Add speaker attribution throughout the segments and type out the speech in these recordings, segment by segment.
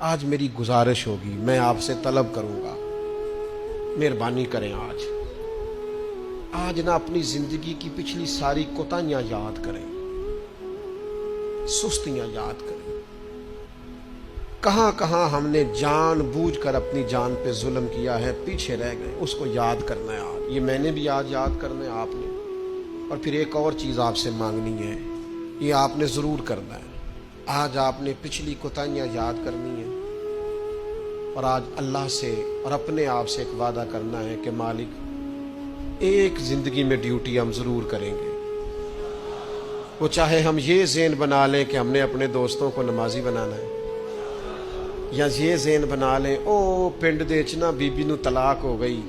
Speaker 1: آج میری گزارش ہوگی، میں آپ سے طلب کروں گا، مہربانی کریں آج نہ اپنی زندگی کی پچھلی ساری کوتاہیاں یاد کریں، سستیاں یاد کریں، کہاں کہاں ہم نے جان بوجھ کر اپنی جان پہ ظلم کیا ہے، پیچھے رہ گئے، اس کو یاد کرنا ہے آج۔ یہ میں نے بھی آج یاد کرنا ہے، آپ نے۔ اور پھر ایک اور چیز آپ سے مانگنی ہے، یہ آپ نے ضرور کرنا ہے۔ آج آپ نے پچھلی کوتاہیاں یاد کرنی ہے، اور آج اللہ سے اور اپنے آپ سے ایک وعدہ کرنا ہے کہ مالک ایک زندگی میں ڈیوٹی ہم ضرور کریں گے، وہ چاہے ہم یہ ذہن بنا لیں کہ ہم نے اپنے دوستوں کو نمازی بنانا ہے، یا یہ ذہن بنا لیں او پنڈ دے چنا بی بی نو طلاق ہو گئی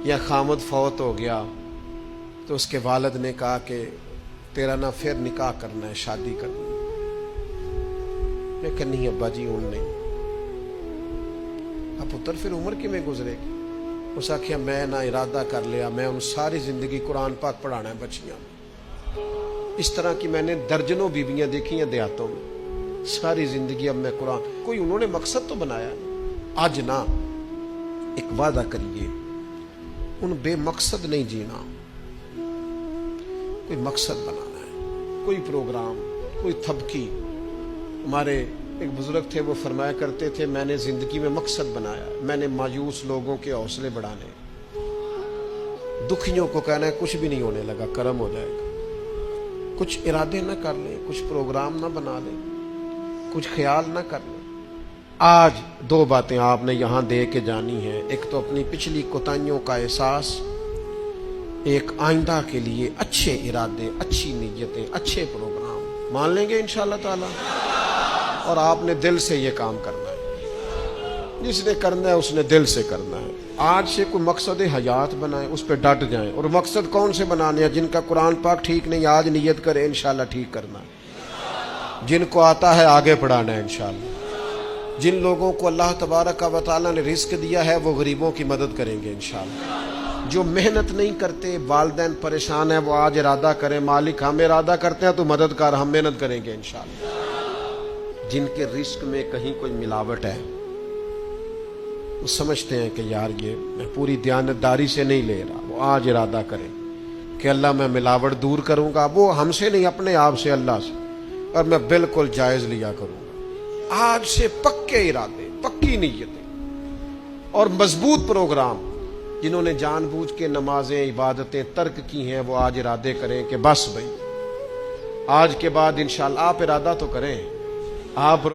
Speaker 1: یا خامد فوت ہو گیا تو اس کے والد نے کہا کہ تیرا نہ پھر نکاح کرنا ہے، شادی کرنی ہے۔ میں کہ نہیں ابا جی ہوں نہیں۔ اب پتر پھر عمر کی میں گزرے گی؟ اس آخیا میں نہ ارادہ کر لیا، میں ان ساری زندگی قرآن پاک پڑھانا ہے بچیاں میں۔ اس طرح کی میں نے درجنوں بیویاں دیکھی ہیں دیہاتوں میں، ساری زندگی اب میں قرآن، کوئی انہوں نے مقصد تو بنایا نہیں۔ آج نہ ایک وعدہ کریے، ان بے مقصد نہیں جینا، کوئی مقصد بنانا ہے، کوئی پروگرام، کوئی تھبکی۔ ہمارے ایک بزرگ تھے، وہ فرمایا کرتے تھے میں نے زندگی میں مقصد بنایا، میں نے مایوس لوگوں کے حوصلے بڑھانے، دکھیوں کو کہنا ہے کچھ بھی نہیں ہونے لگا، کرم ہو جائے گا۔ کچھ ارادے نہ کر لیں، کچھ پروگرام نہ بنا لیں، کچھ خیال نہ کر لیں۔ آج دو باتیں آپ نے یہاں دے کے جانی ہیں، ایک تو اپنی پچھلی کوتاہیوں کا احساس، ایک آئندہ کے لیے اچھے ارادے، اچھی نیتیں، اچھے پروگرام مان لیں گے انشاءاللہ تعالی۔ اور آپ نے دل سے یہ کام کرنا ہے، جس نے کرنا ہے اس نے دل سے کرنا ہے۔ آج سے کوئی مقصد حیات بنائیں، اس پہ ڈٹ جائیں۔ اور مقصد کون سے بنانے ہیں؟ جن کا قرآن پاک ٹھیک نہیں، آج نیت کریں انشاءاللہ ٹھیک کرنا ہے۔ جن کو آتا ہے آگے پڑھانا ہے انشاءاللہ۔ جن لوگوں کو اللہ تبارک و تعالیٰ نے رزق دیا ہے وہ غریبوں کی مدد کریں گے انشاءاللہ۔ جو محنت نہیں کرتے، والدین پریشان ہیں، وہ آج ارادہ کریں مالک ہم ارادہ کرتے ہیں تو مدد کر، ہم محنت کریں گے انشاءاللہ۔ جن کے رزق میں کہیں کوئی ملاوٹ ہے، وہ سمجھتے ہیں کہ یار یہ میں پوری دیانتداری سے نہیں لے رہا، وہ آج ارادہ کریں کہ اللہ میں ملاوٹ دور کروں گا، وہ ہم سے نہیں اپنے آپ سے، اللہ سے، اور میں بالکل جائز لیا کروں گا۔ آج سے پکے ارادے، پکی نیتیں اور مضبوط پروگرام۔ جنہوں نے جان بوجھ کے نمازیں، عبادتیں ترک کی ہیں، وہ آج ارادے کریں کہ بس بھائی آج کے بعد انشاءاللہ۔ آپ ارادہ تو کریں، آپ